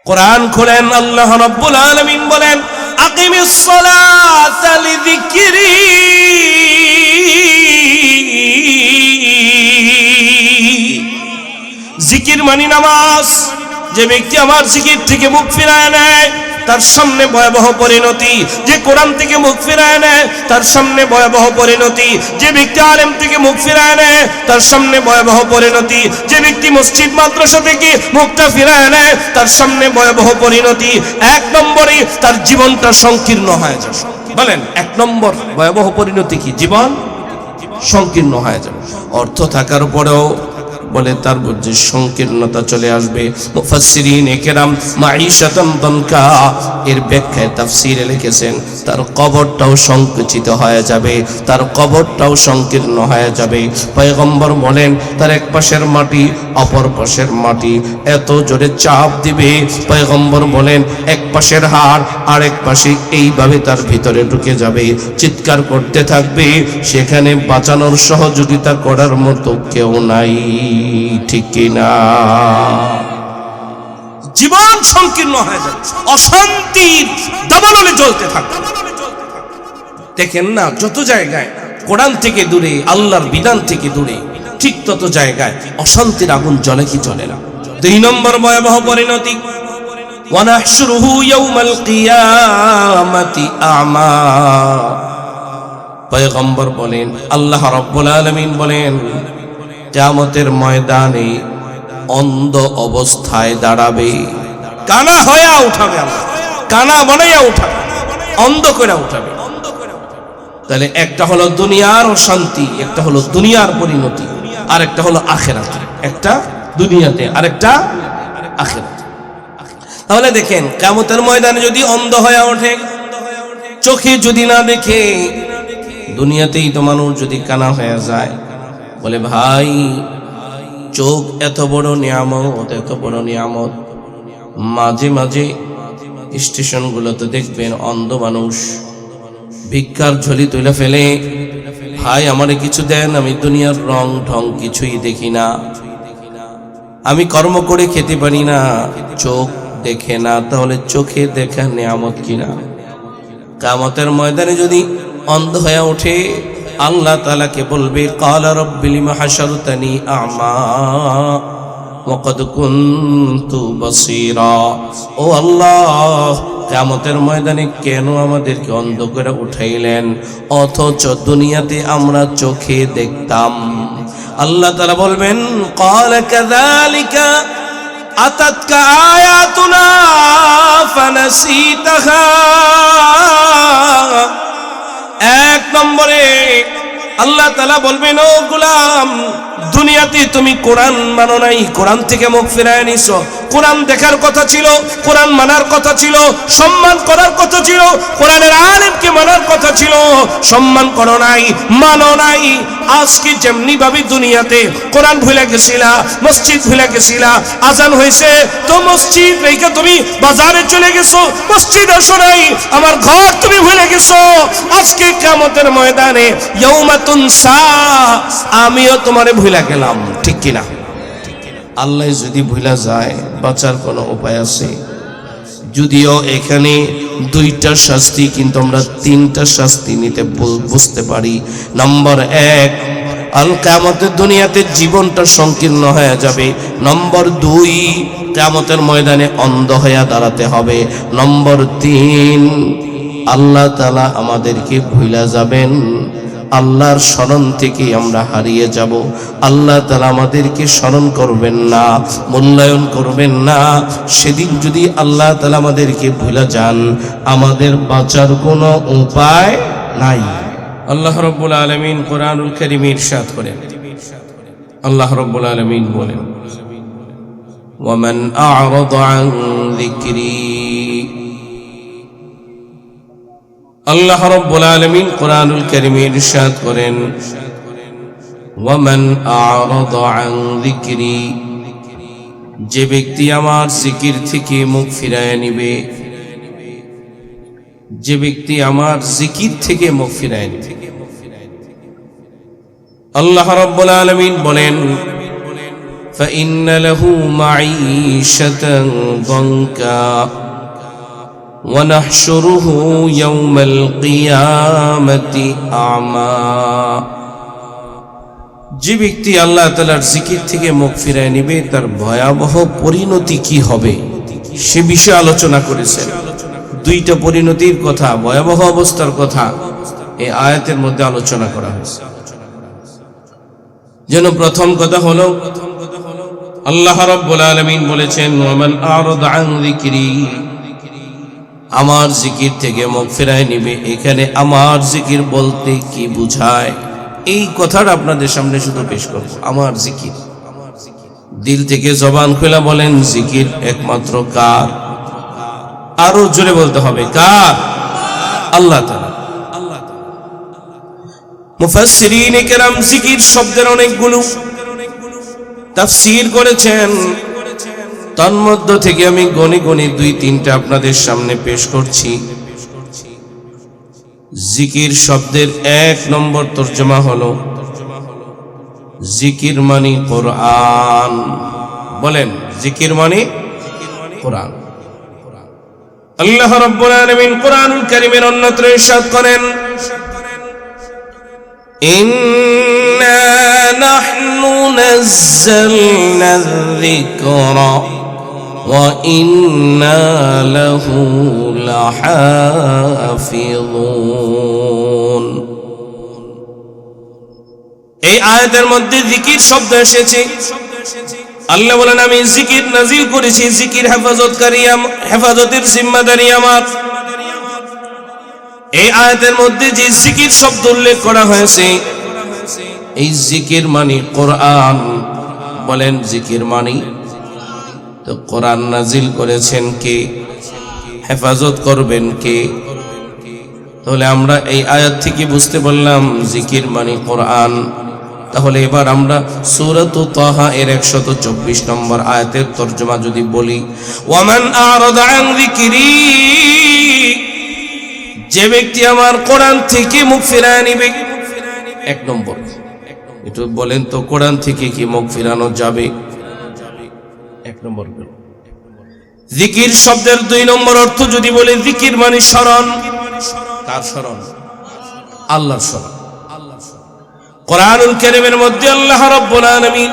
কোরআন খুলেন, আল্লাহ রাব্বুল আলামিন বলেন আকিমিস সালাতা লিযিকরি, জিকির মানে নামাজ। যে ব্যক্তি আমার জিকির থেকে মুখ ফিরায় নেয় তার সামনে ভয়াবহ পরিণতি। যে কোরআন থেকে মুখ ফিরায় নেয় তার সামনে ভয়াবহ পরিণতি। যে ব্যক্তি আলেম থেকে মুখ ফিরায় নেয় তার সামনে ভয়াবহ পরিণতি। যে ব্যক্তি মসজিদ মাদ্রাসা থেকে মুখটা ফিরায় নেয় তার সামনে ভয়াবহ পরিণতি। এক নম্বরে তার জীবনটা সংকীর্ণ হয়ে যাবে। বলেন, এক নম্বর ভয়াবহ পরিণতি কি? জীবন সংকীর্ণ হয়ে যাবে। অর্থ থাকার পরেও বলে তার মধ্যে সংকীর্ণতা চলে আসবে। মুফাসসিরিন কেরাম মাঈশাতান দানকা এর ব্যাখ্যায় তাফসীরে লিখেছেন তার কবরটাও সংকুচিত হয়ে যাবে, তার কবরটাও সংকীর্ণ হয়ে যাবে। পয়গম্বর বলেন তার এক পাশের মাটি অপর পাশের মাটি এত জোরে চাপ দিবে, পয়গম্বর বলেন এক পাশের হাড় আরেক পাশে এইভাবে তার ভিতরে ঢুকে যাবে, চিৎকার করতে থাকবে। সেখানে বাঁচানোর সহযোগিতা করার মতো কেউ নাই, ঠিক কিনা? জীবন সংকীর্ণ হয়ে যাবে, অশান্তির দাবানলে জ্বলতে থাকবে। দেখেন না, যত জায়গায় কোরআন থেকে দূরে, আল্লাহর বিধান থেকে দূরে, ঠিক তত জায়গায় অশান্তির আগুন জ্বলে কি জ্বলে না। 2 নম্বর ভয়াবহ পরিণতি, ওয়ানাহশুরুহু ইয়াউমাল কিয়ামাতি আ'মা। পয়গম্বর বলেন, আল্লাহ রাব্বুল আলামিন বলেন কিয়ামতের ময়দানে অন্ধ অবস্থায় দাঁড়াবে, কানা হয়ে উঠাবে, আল্লাহ কানা বানাইয়া উঠাবে, অন্ধ করে উঠাবে। তাহলে একটা হলো দুনিয়ার অশান্তি, একটা হলো দুনিয়ার পরিণতি, আর একটা হলো আখিরাতে। একটা দুনিয়াতে আর একটা আখিরাতে। তাহলে দেখেন কিয়ামতের ময়দানে যদি অন্ধ হয়ে ওঠে, চোখে যদি না দেখে, দুনিয়াতেই তো মানুষ যদি কানা হয়ে যায়, বলে ভাই চোখ এত বড় নিয়ামত, এত বড় নিয়ামত। মাঝে মাঝে স্টেশনগুলোতে দেখবেন অন্ধ মানুষ ভিক্ষার ঝুলি তুলে ফেলে, ভাই আমারে কিছু দেন, আমি দুনিয়ার রং ঢং কিছুই দেখি না, আমি কর্ম করে খেতে পারি না, চোখ দেখে না। তাহলে চোখে দেখা নিয়ামত কিনা? কিয়ামতের ময়দানে যদি অন্ধ হয়ে ওঠে, আল্লাহ তাআলাকে বলবে ক্বালা রাব্বি লিমা হাশারতানি আ'মা ওয়া ক্বাদ কুনতু বাসীরা। ও আল্লাহ, কিয়ামতের ময়দানে কেন আমাদেরকে অন্ধ করে উঠাইলেন, অথচ দুনিয়াতে আমরা চোখে দেখতাম? আল্লাহ তাআলা বলবেন ক্বালা কাযালিকা আতাতকা আয়াতুনা ফানাসিতাহা। এক নম্বরে আল্লাহ তাআলা বলবেন, ও গোলাম, দুনিয়াতে তুমি কোরআন মানো নাই, কোরআন থেকে মুখ ফিরায় নিছো। কোরআন দেখার কথা ছিল, কোরআন মানার কথা ছিল, সম্মান করার কথা ছিল, কোরআনের আলেমকে মানার কথা ছিল, সম্মান করো নাই, মানো নাই। আজকে যেমনি ভাবে দুনিয়াতে কোরআন ভুলে গেছিলা, মসজিদ ভুলে গেছিলা, আজান হয়েছে তো মসজিদ রেখে তুমি বাজারে চলে গেছো, মসজিদ আসো নাই, আমার ঘর তুমি ভুলে গেছো। আজকে কিয়ামতের ময়দানে ইয়াউমা তুনসা, আমিও তোমারে ভুলে গেলাম, ঠিক কিনা? আল্লাহ যদি ভুলা যায় বাঁচার কোনো উপায় আছে? যদিও এখানে 2টা শাস্তি, কিন্তু আমরা 3টা শাস্তি নিতে বুঝতে পারি। নম্বর 1, আল কিয়ামতের দুনিয়াতে জীবনটা সংকীর্ণ হয়ে যাবে। নম্বর 2, কিয়ামতের ময়দানে অন্ধ হয়ে দাঁড়াতে হবে। নম্বর 3, আল্লাহ তাআলা আমাদেরকে ভুলা যাবেন, আল্লাহর স্মরণ থেকে আমরা হারিয়ে যাব। আল্লাহ তাআলা আমাদেরকে স্মরণ করবেন না, মূল্যায়ন করবেন না। সেদিন যদি আল্লাহ তাআলা আমাদেরকে ভুলে যান, আমাদের বাঁচার কোনো উপায় নাই। আল্লাহ রাব্বুল আলামিন কোরআনুল কারীমে ইরশাদ করেন, আল্লাহ রাব্বুল আলামিন বলেন ওয়ামান আ'রাদা আন যিকরি। আল্লাহ রাব্বুল আলামিন কোরআনুল কারীমে ইরশাদ করেন ওয়ামান আ'রাদা আন যিকরি, যে ব্যক্তি আমার জিকির থেকে মুখ ফিরায় নিবে, যে ব্যক্তি আমার জিকির থেকে মুখ ফিরায় নিবে। আল্লাহ রাব্বুল আলামিন বলেন فإن له معيشة ضنكا ونحشره يوم القيامة أعمى যে ব্যক্তি আল্লাহ তাআলার জিকির থেকে মুখ ফিরায় নেবে তার ভয়াবহ পরিণতি কি হবে সে বিষয়ে আলোচনা করেছেন। দুইটা পরিণতির কথা, ভয়াবহ অবস্থার কথা এই আয়াতের মধ্যে আলোচনা করা হয়েছে। যেন প্রথম কথা হলো আল্লাহ রাব্বুল আলামিন বলেছেন ওয়ামান আরাদা আন যিকরি, আমার জিকির থেকে মুখ ফিরায় নিবে। এখানে আমার জিকির বলতে কি বুঝায় এই কথাটা আপনাদের সামনে শুধু পেশ করব। আমার জিকির দিল থেকে জবান খুলে বলেন জিকির একমাত্র কার? আরো জোরে বলতে হবে কার? আল্লাহ তাআলা। মুফাসসিরিন কেরাম জিকির শব্দের অনেকগুলো তাফসীর করেছেন, তন্মধ্য থেকে আমি গণে গণে দুই তিনটা আপনাদের সামনে পেশ করছি। জিকির শব্দের এক নম্বর তরজমা হলো জিকির মানে কোরআন। বলেন জিকির মানে কোরআন। আল্লাহ রাব্বুল আলামিন কোরআনুল কারীমের অন্যত্র ইরশাদ করেন ইন্না নাহনু নাযালনা যিকরা ওয়া ইন্না লাহু লাহাফিযুন। এই আয়াতের মধ্যে জিকির শব্দ এসেছে। আল্লাহ বলেন আমি জিকির নাজিল করেছি, জিকির হেফাজতকারী, হেফাজতের জিম্মাদারি আমার। এই আয়াতের মধ্যে যে জিকির শব্দ উল্লেখ করা হয়েছে এই জিকির মানে কোরআন। বলেন জিকির মানে তো কোরআন নাজিল করেছেন কে? হেফাজত করবেন কে? তাহলে আমরা এই আয়াত থেকে বুঝতে পারলাম জিকির মানে কোরআন। তাহলে এবার আমরা সূরাত তাহা এর 124 নম্বর আয়াতের তরজমা যদি বলি ওয়ামান আরাদা আন যিকরি, যে ব্যক্তি আমার কোরআন থেকে মুখ ফিরায় নিবে। এক নম্বর একটু বলেন তো কোরআন থেকে কি মুখ ফিরানো যাবে? এক নম্বর। জিকির শব্দের দুই নম্বর অর্থ যদি বলে জিকির মানে স্মরণ। কার স্মরণ? আল্লাহর স্মরণ। কোরআনুল কারীমের মধ্যে আল্লাহ রাব্বুল আলামিন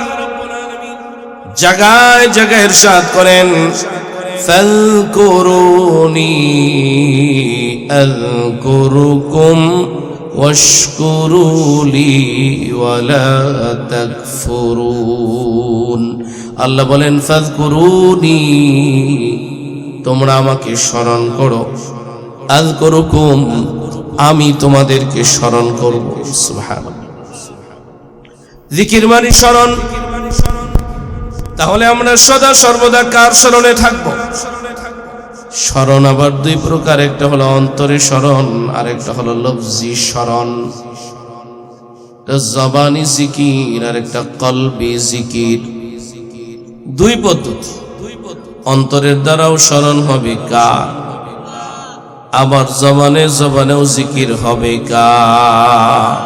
জায়গায় জায়গায় ইরশাদ করেন ফাযকুরুনি আযকুরুকুম ওয়াশকুরুলি ওয়ালা তাকফুরুন। আল্লাহ বলেন ফাযকুরুনি, তোমরা আমাকে স্মরণ করো, আযকুরুকুম, আমি তোমাদেরকে স্মরণ করব। সুবহানাল্লাহ। জিকির মানে স্মরণ। তাহলে আমরা সদা সর্বদা কার স্মরণে থাকব? স্মরণ আবার দুই প্রকার, একটা হলো অন্তরে স্মরণ আর একটা হলো লফজি স্মরণ। জবানি জিকির আর একটা কলবি জিকির। দুই পদ্ধতি। অন্তরের দ্বারাও স্মরণ হবে কার, আবার জবানেও জিকির হবে কার।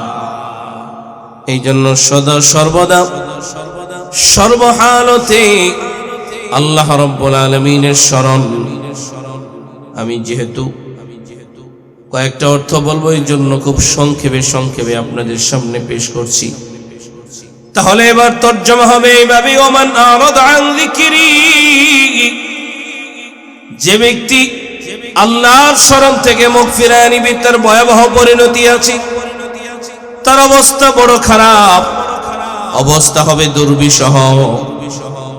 এই জন্য সদা সর্বদা সর্বহালতে আল্লাহ রাব্বুল আলামিনের স্মরণ। আমি যেহেতু কয়েকটা অর্থ বলবো এই জন্য খুব সংক্ষেপে আপনাদের সামনে পেশ করছি। তাহলে এবার তরজমা হবে এইভাবে ওমান আরাদা আন যিকরি, যে ব্যক্তি আল্লাহর স্মরণ থেকে মুখ ফিরায় নিবে তার ভয়াবহ পরিণতি আছে। তার অবস্থা বড় খারাপ, অবস্থা হবে দুর্বিষহ।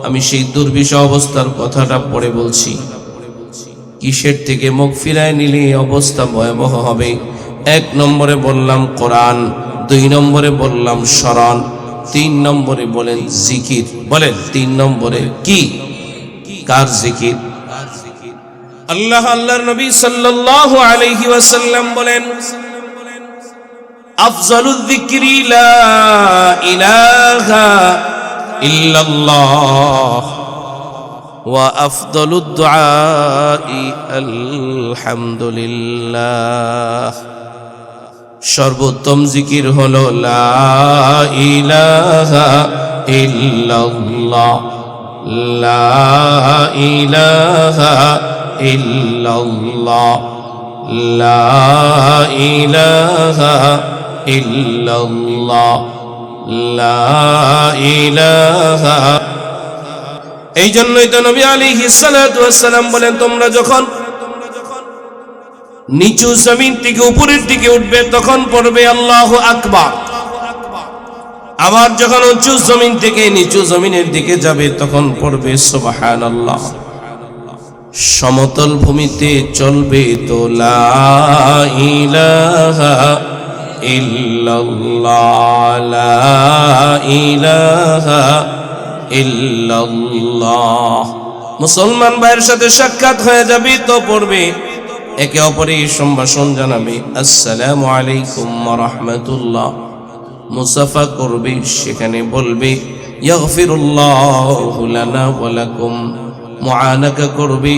আমি সেই দুর্বিষহ অবস্থার কথাটা পরে বলছি। কিসের থেকে মুখ ফিরায় নিলে অবস্থা ভয়াবহ হবে? এক নম্বরে বললাম কোরআন, দুই নম্বরে বললাম স্মরণ, তিন নম্বরে বলেন জিকির। বলেন তিন নম্বরে কি? কার জিকির? আল্লাহর নবী সাল্লাল্লাহু আলাইহি ওয়াসাল্লাম বলেন আফজালুয যিকরি লা ইলাহা ইল্লাল্লাহ ওয়া আফদালুদ দুআই আলহামদুলিল্লাহ। সর্বোত্তম জিকির হলো লা ইলাহা ইল্লাল্লাহ লা ইলাহা ইল্লাল্লাহ লা ইলাহা ইল্লাল্লাহ লা ইলাহা। এই জন্যই তো নবী আলাইহিস সালাতু ওয়াস সালাম বলেন, তোমরা যখন নিচু জমিন থেকে উপরের দিকে উঠবে তখন পড়বে আল্লাহু আকবার, আবার যখন উঁচু জমিন থেকে নিচু জমিনের দিকে যাবে তখন পড়বে সুবহানাল্লাহ। সমতল ভূমিতে চলবে তো লা ইলাহা ইল্লাল্লাহ লা ইলাহা ইল্লাল্লাহ। মুসলমান ভাইয়ের সাথে সাক্ষাৎ হয়ে যাবে তো পড়বে, একে অপরের সম্ভাষণ জানাবে, আসসালামু আলাইকুম ওয়া রাহমাতুল্লাহ। মুসাফা করবে, সেখানে বলবে ইয়াগফিরুল্লাহু লানা ওয়া লাকুম। মুআনাকা করবে,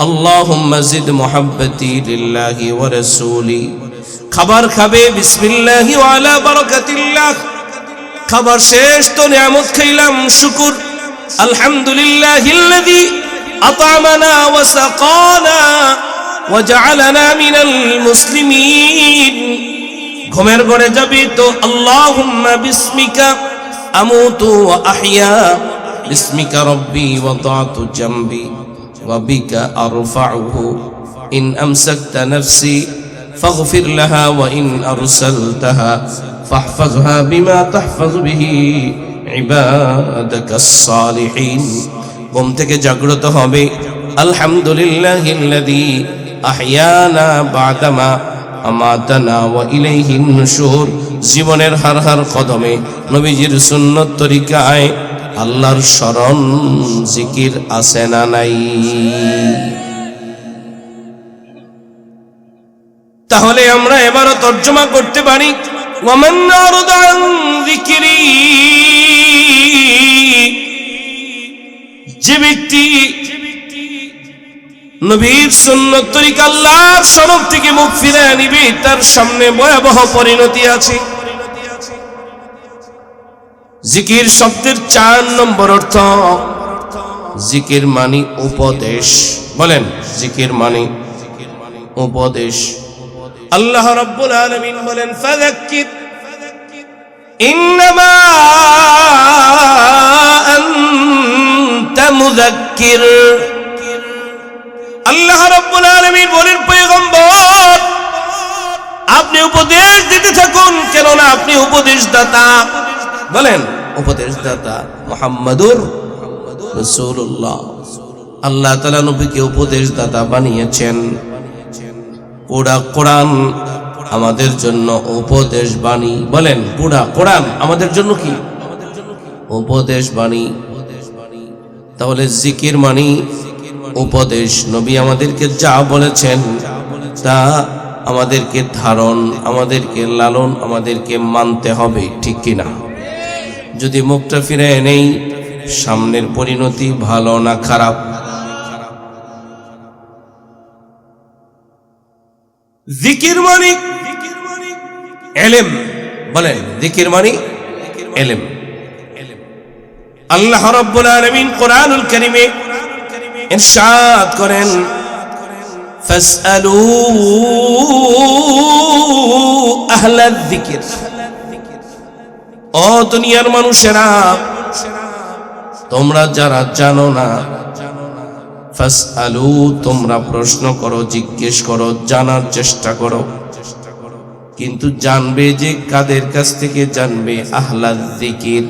আল্লাহুম্মা জিদ মুহাব্বতি লিল্লাহি ওয়া রাসূলি। খাবার খাবে, বিসমিল্লাহি ওয়া আলা বারাকাতিল্লাহ। খাবার শেষ তো নিয়ামত খাইলাম, শুকর, আলহামদুলিল্লাহিল্লাযী আত'আমানা ওয়া সাকানা ওয়া জা'আলানা মিনাল মুসলিমিন। ঘুমের ঘরে যাবি তো আল্লাহুম্মা বিসমিকা আমুতু ওয়া আহইয়া, বিসমিকা রব্বি ওয়াদা'তু জামবি ওয়া বিকা আরফাউহু। ইন আমসাকতা নাফসি ফাগফির লাহা ওয়া ইন আরসালতাহা ফাহফাযহা বিমা তাহফাযু বিহি ইবাদাকাস সালিহিন। ঘুম থেকে জাগ্রত হবে, আলহামদুলিল্লাহিল্লাযী আহইয়ানা বা'দামা আমাতানা ওয়া ইলাইহিন নুশুর। জীবনের হার হার কদমে নবীজির সুন্নত তরিকায় আল্লাহর শরণ জিকির আছে না নাই? তাহলে আমরা এবারও তর্জমা করতে পারি, ওয়ামান আরদা আন যিকরি। যে ব্যক্তি নবীর সুন্নত তরিকা আল্লাহর শরণ থেকে মুখ ফিরিয়ে নিবে তার সামনে ভয়াবহ পরিণতি আছে। জিকির শব্দের 4 নম্বর অর্থ, জিকির মানে উপদেশ। বলেন, জিকির মানে উপদেশ। আল্লাহ রাব্বুল আলামিন বলেন, ফাযাক্কির ইন্নামা আনতা মুযাক্কির। আল্লাহ রাব্বুল আলামিন বলেন, পয়গম্বর আপনি উপদেশ দিতে থাকুন, কেননা আপনি উপদেশদাতা। বলেন, উপদেশদাতা মুহাম্মাদুর রাসূলুল্লাহ। আল্লাহ তাআলা নবীকে উপদেশদাতা বানিয়েছেন। পুরা কোরআন আমাদের জন্য উপদেশ বাণী। বলেন, পুরা কোরআন আমাদের জন্য কি? উপদেশ বাণী। তাহলে জিকির মানি উপদেশ। নবী আমাদেরকে যা বলেছেন তা আমাদেরকে ধারণ, আমাদেরকে লালন, আমাদেরকে মানতে হবে, ঠিক কিনা? যদি মুখটা ফিরে নেই, সামনের পরিণতি ভালো না খারাপ? জিকির মানি ইলম। বলেন, জিকির মানি ইলম। আল্লাহ রাব্বুল আলামিন কোরআনুল কারীমে ইরশাদ করেন, ফাসআলু আহলায যিকর। ও দুনিয়ার মানুষেরা, তোমরা যারা জানো না, ফাসআলু তোমরা প্রশ্ন করো, জিজ্ঞেস করো, জানার চেষ্টা করো। কিন্তু জানবে যে কাদের কাছ থেকে জানবে? আহলায যিকর,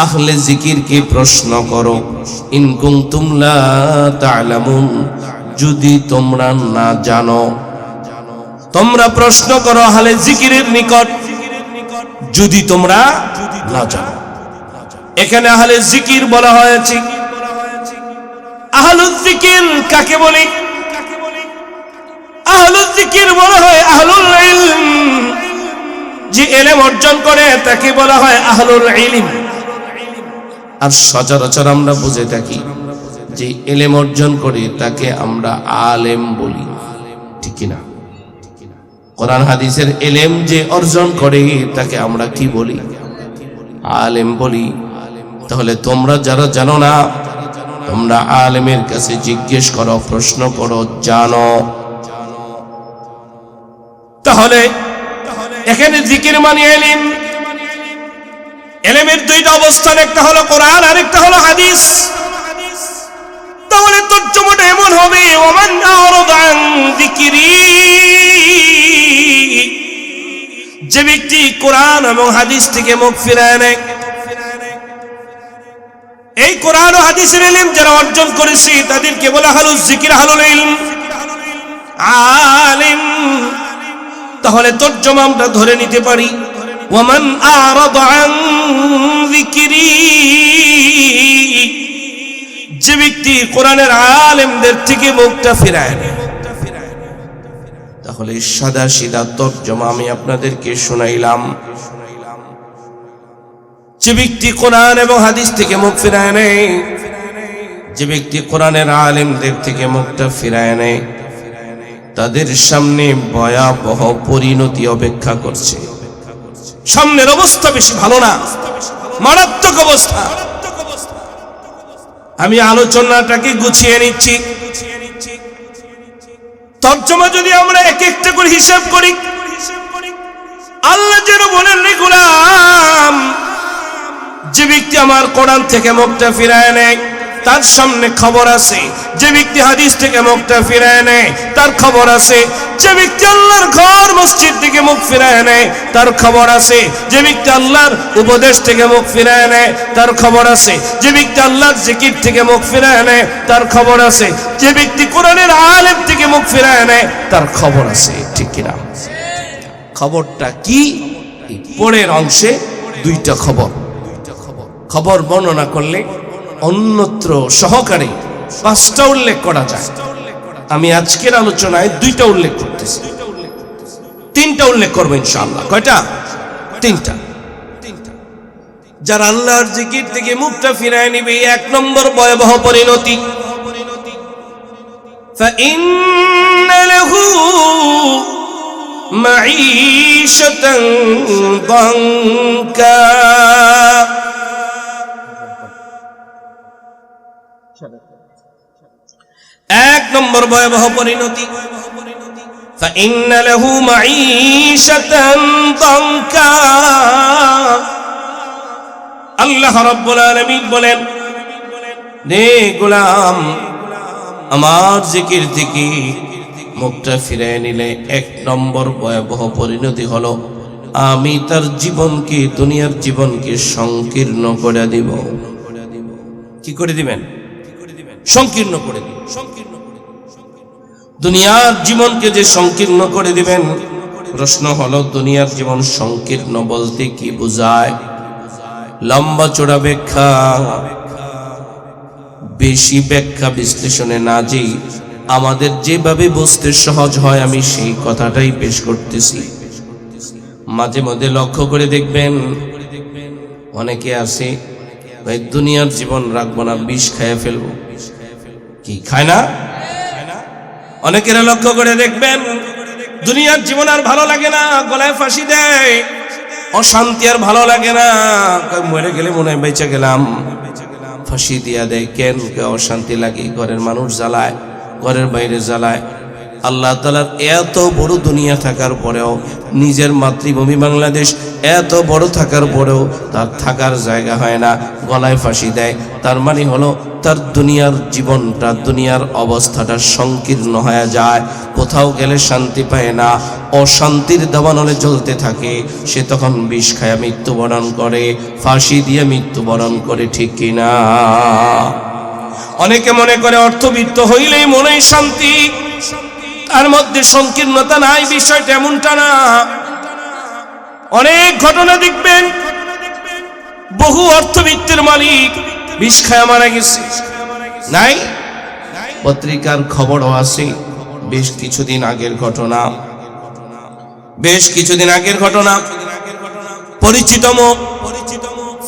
আহলে জিকিরকে প্রশ্ন করো। ইন কুনতুম লা তা'লামুন, যদি তোমরা না জানো তোমরা প্রশ্ন করো আহলে জিকিরের নিকট, যদি তোমরা না জানো। এখানে আহলে জিকির বলা হয়েছে। আহলুল জিকির কাকে বলে? আহলুল জিকির বলা হয় আহলুল ইলম। যে ইলম অর্জন করে তাকে বলা হয় আহলুল ইলম। আর সচরাচর আমরা বুঝে থাকি যে ইলম অর্জন করে তাকে আমরা আলেম বলি, ঠিক না? কোরআন হাদিসের ইলম যে অর্জন করে তাকে আমরা কি বলি? আলেম বলি। তাহলে তোমরা যারা জানো না, তোমরা আলেমের কাছে জিজ্ঞেস করো, প্রশ্ন করো, জানো। তাহলে এখানে জিকির মানে ইলম। ইলমের দুইটা অবস্থান, একটা হলো কোরআন আর একটা হলো হাদিস। তাহলে তর্জমাটা এমন হবে, ওমান আরাদা আন যিকরি, যে ব্যক্তি কোরআন এবং হাদিস থেকে মুখ ফিরায় নেয়। এই কোরআন ও হাদিসের ইলম যারা অর্জন করেছে তাদেরকে বলা হলো জিকির, আহলুল ইলম, আলিম। তাহলে তর্জমা আমরা ধরে নিতে পারি, ওমান আরাদা আন যিকরি, যে ব্যক্তি কোরআনের আলেমদের থেকে মুখটা ফিরায় নেয়। তাহলে সাদা সিধা তর্জমা আমি আপনাদেরকে শোনাইলাম। যে ব্যক্তি কোরআন এবং হাদিস থেকে মুখ ফিরায় নেয়, যে ব্যক্তি কোরআনের আলেমদের থেকে মুখটা ফিরায় নেয়, তাদের সামনে ভয়াবহ পরিণতি অপেক্ষা করছে। সামনের অবস্থা বেশি ভালো না, মারাত্মক অবস্থা। আমি আলোচনাটাকে গুছিয়ে নিচ্ছি। তর্জমা যদি আমরা এক একটা করে হিসাব করি, আল্লাহ যেন বলেন, রে গোলাম, যে ব্যক্তি আমার কোরআন থেকে মুখটা ফিরায় নেয় তার সামনে খবর আছে, যে ব্যক্তি হাদিস থেকে মুখটা ফিরায় নেয় তার খবর আছে, যে ব্যক্তি আল্লাহর ঘর মসজিদ থেকে মুখ ফিরায় নেয় তার খবর আছে, যে ব্যক্তি আল্লাহর উপদেশ থেকে মুখ ফিরায় নেয় তার খবর আছে, যে ব্যক্তি আল্লাহর জিকির থেকে মুখ ফিরায় নেয় তার খবর আছে, যে ব্যক্তি কোরআনের আলেম থেকে মুখ ফিরায় নেয় তার খবর আছে। ঠিক কিনা? খবরটা কি? পরের অংশে দুইটা খবর। খবর বর্ণনা করলে অন্যত্র সহকারে পাঁচটা উল্লেখ করা যায়। আমি আজকের আলোচনায় দুইটা উল্লেখ করতেছি, তিনটা উল্লেখ করবো ইনশাআল্লাহ। কয়টা? তিনটা। যারা আল্লাহর জিকির থেকে মুখটা ফিরায় নিবে, এক নম্বর ভয়াবহ পরিণতি, ফাইন্না লাহু মাঈশাতান দানকা। এক নম্বর ভয়াবহ পরিণতি, ফাইন্না লাহু মাঈশাতান দানকা। আল্লাহ রাব্বুল আলামিন বলেন, রে গোলাম, আমার জিকির থেকে মুখটা ফিরিয়ে নিলে এক নম্বর ভয়াবহ পরিণতি হলো আমি তার জীবনকে, দুনিয়ার জীবনকে সংকীর্ণ করে দিব। কি করে দিবেন? সংকীর্ণ করে দিবেন। দুনিয়ার জীবনকে যে সংকীর্ণ করে দিবেন, প্রশ্ন হলো দুনিয়ার জীবন সংকীর্ণ বলতে কি বোঝায়? লম্বা চড়া ব্যাখ্যা, বেশি ব্যাখ্যা বিশ্লেষণে না যেই আমাদের যেভাবে বুঝতে সহজ হয় আমি সেই কথাটাই পেশ করতেছি। মাঝে মধ্যে লক্ষ্য করে দেখবেন, অনেকে আছে ভাই দুনিয়ার জীবন রাখবো না, বিষ খাইয়া ফেলবো। কি খায় না? অনেকেরা লক্ষ্য করে দেখবেন দুনিয়ার জীবন আর ভালো লাগে না, গলায় ফাঁসি দেয়। অশান্তি আর ভালো লাগে না, মরে গেলে মনে হয় বেঁচে গেলাম, ফাঁসি দিয়া দেয়। কেন? অশান্তি লাগে, ঘরের মানুষ জ্বালায়, ঘরের বাইরে জ্বালায়। আল্লাহ তাআলার এত বড় দুনিয়া থাকার পরেও, নিজের মাতৃভূমি বাংলাদেশ এত বড় থাকার পরেও তার থাকার জায়গা হয় না, গলায় ফাঁসি দেয়। তার মানে হলো তার দুনিয়ার জীবনটা, দুনিয়ার অবস্থাটা সংকীর্ণ হয়ে যায়। কোথাও গেলে শান্তি পায় না, অশান্তির দাবানলে জ্বলতে থাকে। সে তখন বিষ খায়া মৃত্যুবরণ করে, ফাঁসি দিয়ে মৃত্যুবরণ করে। ঠিক কিনা? অনেকে মনে করে অর্থবিত্ত হইলেই মনেই শান্তি, তার মধ্যে সংকীর্ণতা নাই। বিষয়টা এমনটা না। অনেক ঘটনা দেখবেন, বহু অর্থবিত্তের মালিক বিষ খায়া মারা গেছে। নাই? পত্রিকার খবরও আছে। বেশ কিছুদিন আগের ঘটনা, পরিচিত মুখ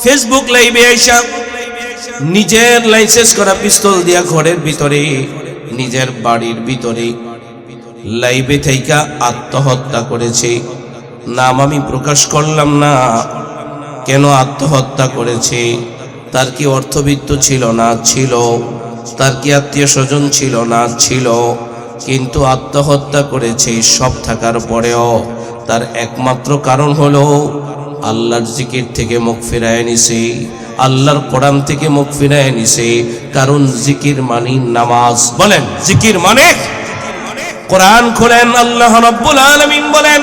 ফেসবুক লাইভে আইসা নিজের লাইসেন্স করা পিস্তল দিয়া ঘরের ভিতরে, নিজের বাড়ির ভিতরে লাইভে থেকে আত্মহত্যা করেছে। নাম আমি প্রকাশ করলাম না। কেন আত্মহত্যা করেছে? তার কি অর্থবিত্ত ছিল না? ছিল। তার কি আত্মীয় স্বজন ছিল না? ছিল। কিন্তু আত্মহত্যা করেছে সব থাকার পরেও। তার একমাত্র কারণ হলো আল্লাহর জিকির থেকে মুখ ফিরায় নিছে, আল্লাহর কোরআন থেকে মুখ ফিরায় নিছে। কারণ জিকির মানে নামাজ। বলেন জিকির মানে? কোরআন খুলেন, আল্লাহ রাব্বুল আলামিন বলেন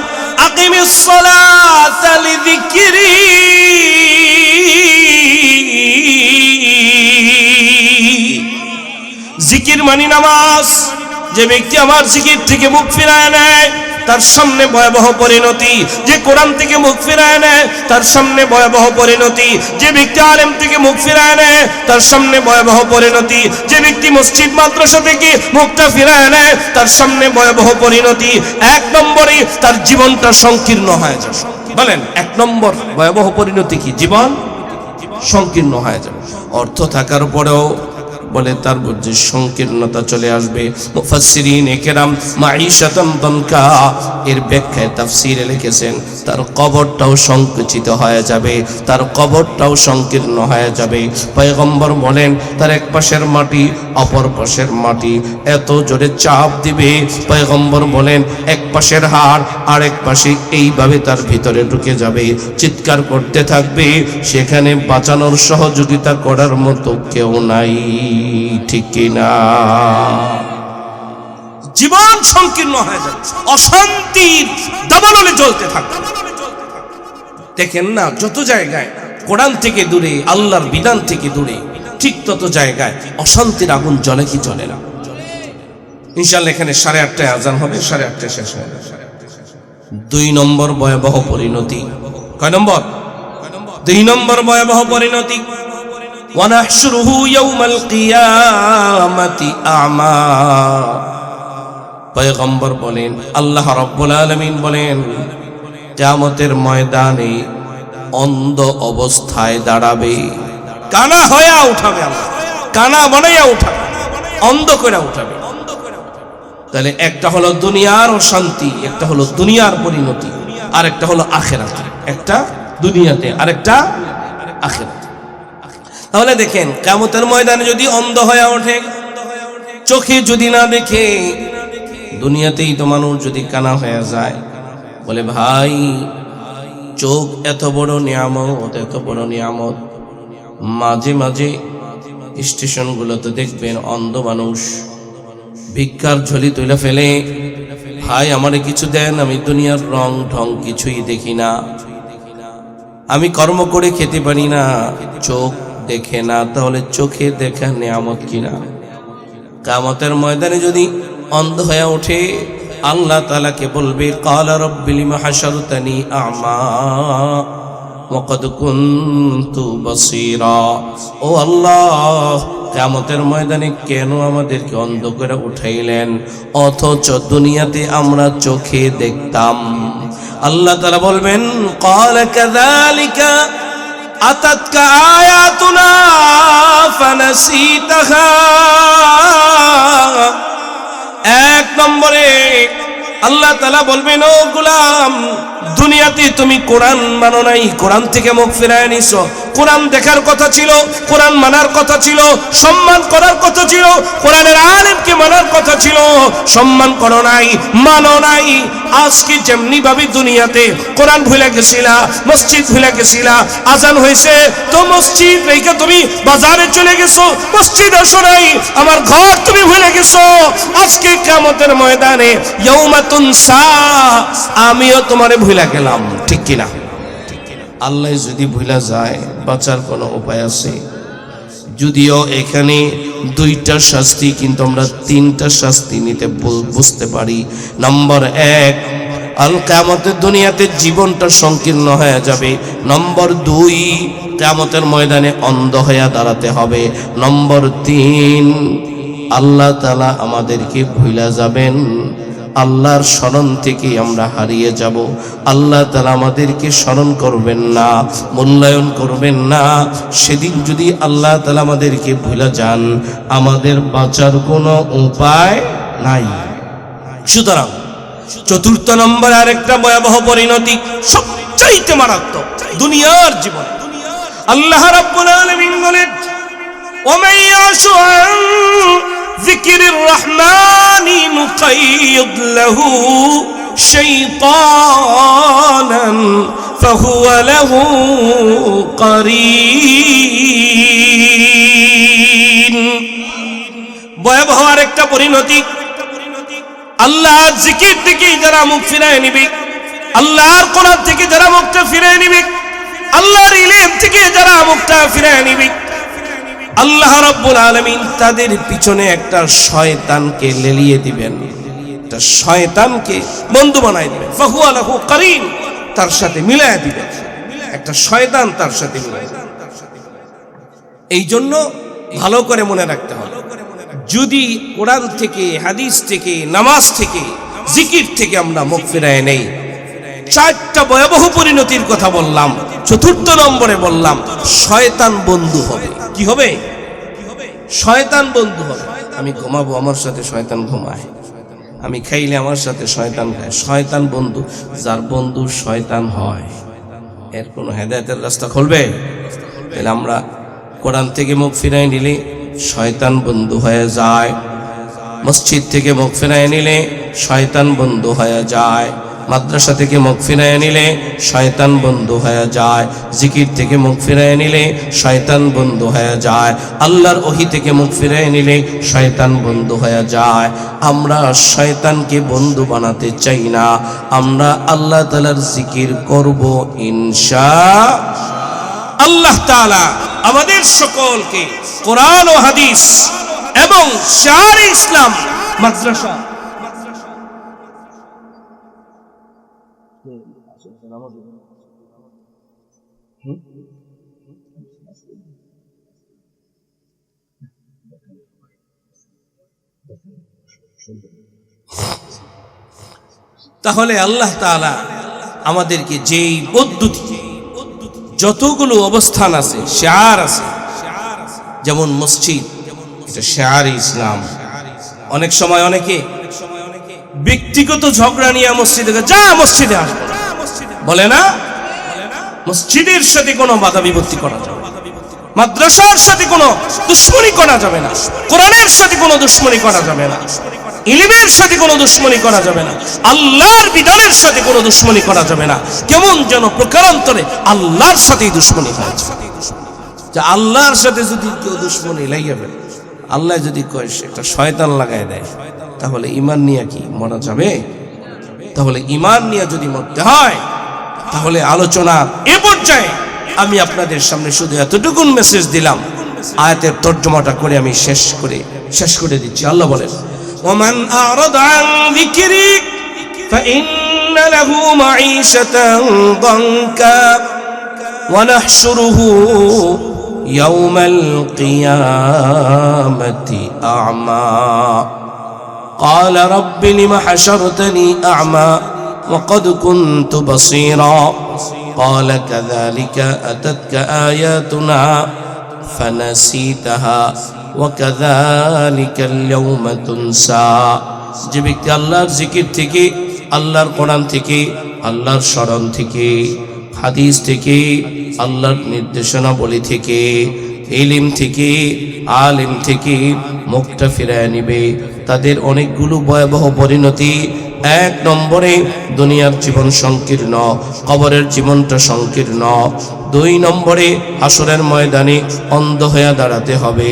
আকিমিস সালাতা লিযিকরি। জিকির মানে নামাজ। যে ব্যক্তি আমার জিকির থেকে মুখ ফিরায় নেয় তার সামনে ভয়াবহ পরিণতি। যে কোরআন থেকে মুখ ফিরায় নেয় তার সামনে ভয়াবহ পরিণতি। যে ব্যক্তি আলেম থেকে মুখ ফিরায় নেয় তার সামনে ভয়াবহ পরিণতি। যে ব্যক্তি মসজিদ মাদ্রাসা থেকে মুখটা ফিরায় নেয় তার সামনে ভয়াবহ পরিণতি। এক নম্বরে তার জীবনটা সংকীর্ণ হয়ে যাবে। বলেন এক নম্বর ভয়াবহ পরিণতি কি? জীবন সংকীর্ণ হয়ে যাবে। অর্থ থাকার পরেও বলে তার মধ্যে সংকীর্ণতা চলে আসবে। মুফাসসিরিন কেরাম মাঈশাতান দনকা এর ব্যাখ্যায় তাফসীরে লিখেছেন তার কবরটাও সংকুচিত হয়ে যাবে, তার কবরটাও সংকীর্ণ হয়ে যাবে। পয়গম্বর বলেন তার এক পাশের মাটি অপর পাশের মাটি এত জোরে চাপ দিবে, পয়গম্বর বলেন এক পাশের হাড় আর এক পাশে এইভাবে তার ভিতরে ঢুকে যাবে, চিৎকার করতে থাকবে। সেখানে বাঁচানোর সহযোগিতা করার মতো কেউ নাই। ঠিক কিনা? জীবন সংকীর্ণ হয়ে যাবে, অশান্তির দাবানলে জ্বলতে থাকবে। দেখেন না যত জায়গায় কোরআন থেকে দূরে, আল্লাহর বিধান থেকে দূরে, ঠিক তত জায়গায় অশান্তির আগুন জ্বলে কি জ্বলে না? ইনশাআল্লাহ এখানে 8:30টায় আজান হবে, 8:30টায় শেষ হবে। 2 নম্বর ভয়াবহ পরিণতি। কয় নম্বর? 2 নম্বর ভয়াবহ পরিণতি। ওয়ানাহশুরুহু ইয়াউমাল কিয়ামাতি আ'মা। পয়গম্বর বলেন, আল্লাহ রাব্বুল আলামিন বলেন কিয়ামতের ময়দানে অন্ধ অবস্থায় দাঁড়াবে, কানা হয়ে উঠাবে। আল্লাহ কানা বানাইয়া উঠাবে, অন্ধ করে উঠাবে। তাহলে একটা হলো দুনিয়ার অশান্তি, একটা হলো দুনিয়ার পরিণতি, আর একটা হলো আখিরাতে। একটা দুনিয়াতে আর একটা আখিরাতে। তাহলে দেখেন কিয়ামতের ময়দানে যদি অন্ধ হয়ে ওঠে, চোখে যদি না দেখে, দুনিয়াতেই তো মানুষ যদি কানা হয়ে যায়, বলে ভাই চোখ এত বড় নিয়ামত, এত বড় নিয়ামত। মাঝে মাঝে স্টেশনগুলোতে দেখবেন অন্ধ মানুষ ভিক্ষার ঝুলি তুলে ফেলে, ভাই আমারে কিছু দেন, আমি দুনিয়ার রং ঢং কিছুই দেখি না, আমি কর্ম করে খেতে পারি না, চোখ দেখে না। তাহলে চোখে দেখা নিয়ামত কিনা? কিয়ামতের ময়দানে যদি অন্ধ হয়ে ওঠে, আল্লাহ তাআলাকে বলবে ক্বালা রাব্বি লিমা হাশারতানি আ'মা ওয়া ক্বাদ কুনতু বাসীরা। ও আল্লাহ, কিয়ামতের ময়দানে কেন আমাদেরকে অন্ধ করে উঠাইলেন, অথচ দুনিয়াতে আমরা চোখে দেখতাম? আল্লাহ তাআলা বলবেন ক্বালা কাযালিকা আতাতকা আয়াতুনা ফানাসিতাহা। এক নম্বরে আল্লাহ তাআলা বলবেন, ও গোলাম, দুনিয়াতে তুমি কোরআন মানো নাই, কোরআন থেকে মুখ ফিরায় নিছো। কোরআন দেখার কথা ছিল, কোরআন মানার কথা ছিল, সম্মান করার কথা ছিল, কোরআনের আলেমকে মানার কথা ছিল, সম্মান করো নাই, মানো নাই। আজকে যেমনি ভাবে দুনিয়াতে কোরআন ভুলে গেছিলা, মসজিদ ভুলে গেছিলা, আজান হয়েছে তো মসজিদ রেখে তুমি বাজারে চলে গেছো, মসজিদ আসো নাই, আমার ঘর তুমি ভুলে গেছো। আজকে কিয়ামতের ময়দানে ইয়াউমা তুনসা, আমিও তোমারে ভুলে গেলাম। ঠিক কিনা? আল্লাহ যদি ভুলা যায় বাঁচার কোনো উপায় আছে? যদিও এখানে 2টা শাস্তি, কিন্তু আমরা 3টা শাস্তি নিতে বুঝতে পারি। নম্বর 1, কিয়ামতের দুনিয়াতে জীবনটা সংকীর্ণ হয়ে যাবে। নম্বর 2, কিয়ামতের ময়দানে অন্ধ হয়ে দাঁড়াতে হবে। নম্বর 3, আল্লাহ তাআলা আমাদেরকে ভুলা যাবেন, আল্লাহর স্মরণ থেকে আমরা হারিয়ে যাব। আল্লাহ তাআলা আমাদেরকে স্মরণ করবেন না, মূল্যায়ন করবেন না। সেদিন যদি আল্লাহ তাআলা আমাদেরকে ভুলে যান, আমাদের বাঁচার কোনো উপায় নাই। সুতরাং 4 নম্বর আরেকটা ভয়াবহ পরিণতি, সবচাইতে মারাত্মক দুনিয়ার জীবন। আল্লাহ রাব্বুল আলামিন বলেন ওয়ামান ইয়াশু আন যিকরির রহমানি নুকাইয়িদ লাহু শাইতানান ফাহুয়া লাহু কারীন। ভয়াবহ আরেকটা পরিণতি, আল্লাহ জিকির থেকে যারা মুখ ফিরায় নিবে, আল্লাহর কোরআন থেকে যারা মুখটা ফিরায় নিবে, আল্লাহর ইলম থেকে যারা মুখটা ফিরায় নিবে, আল্লাহ রাব্বুল আলামিন তাদের পিছনে একটা শয়তানকে লেলিয়ে দিবেন, একটা শয়তানকে বন্ধু বানায় দিবেন। ফাহুয়া লাহু কারীন, তার সাথে মিলায় দিবেন, একটা শয়তান তার সাথে মিলায় দিবেন। এই জন্য ভালো করে মনে রাখতে হবে, যদি কোরআন থেকে, হাদিস থেকে, নামাজ থেকে, জিকির থেকে আমরা মুখ ফিরায় নেই, চারটা ভয়াবহ পরিণতির কথা বললাম, চতুর্থ নম্বরে বললাম শয়তান বন্ধু হবে। কি হবে? শয়তান বন্ধু হবে। আমি ঘুমাবো, আমার সাথে শয়তান ঘুমায়, আমি খাইলে আমার সাথে শয়তান খায়। শয়তান বন্ধু, যার বন্ধু শয়তান হয়, এর কোনো হেদায়েতের রাস্তা খুলবে? তাহলে আমরা কোরআন থেকে মুখ ফিরায় নিলে শয়তান বন্ধু হয়ে যায়, মসজিদ থেকে মুখ ফিরায় নিলে শয়তান বন্ধু হয়ে যায়, মাদ্রাসা থেকে মুখ ফিরায় নিলে শয়তান বন্ধু হয়ে যায়, জিকির থেকে মুখ ফিরায় নিলে শয়তান বন্ধু হয়ে যায়, আল্লাহর ওহী থেকে মুখ ফিরায় নিলে শয়তান বন্ধু হয়ে যায়। আমরা শয়তানকে বন্ধু বানাতে চাই না, আমরা আল্লাহ তাআলার জিকির করব ইনশাআল্লাহ তাআলা। আমাদের সকলকে কোরআন ও হাদিস এবং শারে ইসলাম মাদ্রাসা তাহলে আল্লাহ তাআলা আমাদেরকে যেই পদ্ধতি, যতগুলো অবস্থান আছে, শার আছে, যেমন মসজিদ, এটা শার ইসলাম। অনেক সময় অনেকে ব্যক্তিগত ঝগড়া নিয়ে মসজিদে যা, মসজিদে আসবে বলে না। মসজিদের সাথে কোনো বাধা বিপত্তি করা যাবে না, মাদ্রাসার সাথে কোনো দুশ্মনী করা যাবে না, কোরআনের সাথে কোনো দুশ্মনী করা যাবে না, ইলমের সাথে কোনো দুশ্মনী করা যাবে না, আল্লাহর বিধানের সাথে কোনো দুশ্মনী করা যাবে না। কেমন যেন প্রকারান্তরে আল্লাহর সাথেই দুশ্মনী হয়েছে। যে আল্লাহর সাথে যদি কেউ দুশ্মনী লাগাবে, আল্লাহ যদি কয় সেটা শয়তান লাগায় দেয়, তাহলে ঈমান নিয়ে কি মরা যাবে? তাহলে ঈমান নিয়ে যদি মরতে হয়, তাহলে আলোচনা এ পর্যায়ে আমি আপনাদের সামনে শুধু এতটুকুন মেসেজ দিলাম, আয়াতের তর্জমাটা করে আমি শেষ করে দিচ্ছি। আল্লাহ বলেন ওমান আ'রাদা আন যিকরি ফাইন্না লাহু মাঈশাতান দানকা ওয়া নাহশুরুহু ইয়াওমাল কিয়ামাতি আ'মা ক্বালা রাব্বি লিমা হাশারতানি আ'মা ওয়া ক্বাদ কুনতু বাসীরা قال كذلك أتتك آياتنا فنسيتها وكذلك اليوم تنسى। যে ব্যক্তি আল্লাহর জিকির থেকে, আল্লাহর কোরআন থেকে, আল্লাহর স্মরণ থেকে, হাদিস থেকে, আল্লাহর নির্দেশনাবলী থেকে, ইলম থেকে, আলেম থেকে মুখটা ফিরায় নিবে, তাদের অনেকগুলো ভয়াবহ পরিণতি। এক নম্বরে দুনিয়ার জীবন সংকীর্ণ, কবরের জীবনটা সংকীর্ণ। দুই নম্বরে হাসরের ময়দানে অন্ধ হয়ে দাঁড়াতে হবে।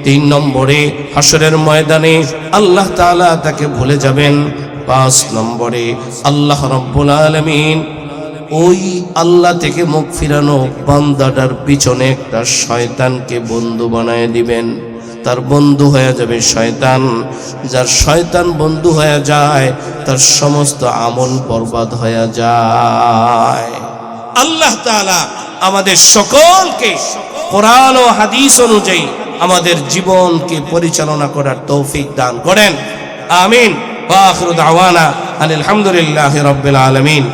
তিন নম্বরে হাসরের ময়দানে আল্লাহ তাআলা তাকে ভুলে যাবেন। 5 নম্বরে আল্লাহ রাব্বুল আলামিন ওই আল্লাহ থেকে মুখ ফিরানো বান্দাটার পিছনে একটা শয়তানকে বন্ধু বানায় দিবেন। তার বন্ধু হয়ে যাবে শয়তান। যার শয়তান বন্ধু হয়ে যায়, তার সমস্ত আমল বরবাদ হয়ে যায়। আল্লাহ তাআলা আমাদের সকলকে কোরআন ও হাদিস অনুযায়ী আমাদের জীবনকে পরিচালনা করার তৌফিক দান করেন। আমিন। ওয়া আখিরু দাওয়ানা আলহামদুলিল্লাহি রাব্বিল আলামিন।